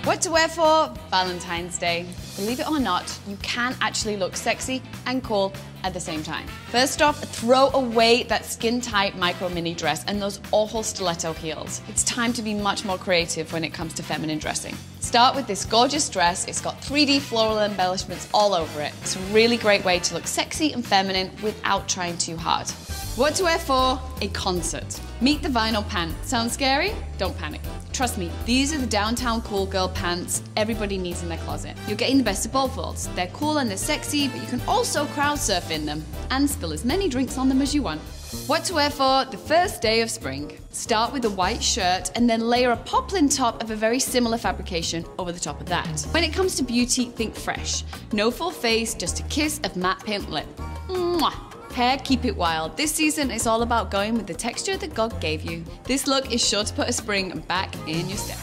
What to wear for Valentine's Day? Believe it or not, you can actually look sexy and cool at the same time. First off, throw away that skin-tight micro mini dress and those awful stiletto heels. It's time to be much more creative when it comes to feminine dressing. Start with this gorgeous dress. It's got 3D floral embellishments all over it. It's a really great way to look sexy and feminine without trying too hard. What to wear for a concert? Meet the vinyl pant. Sound scary? Don't panic. Trust me, these are the downtown cool girl pants everybody needs in their closet. You're getting the best of both worlds. They're cool and they're sexy, but you can also crowd surf in them and spill as many drinks on them as you want. What to wear for the first day of spring? Start with a white shirt and then layer a poplin top of a very similar fabrication over the top of that. When it comes to beauty, think fresh. No full face, just a kiss of matte pink lip. Mwah! Hair, keep it wild. This season is all about going with the texture that God gave you. This look is sure to put a spring back in your step.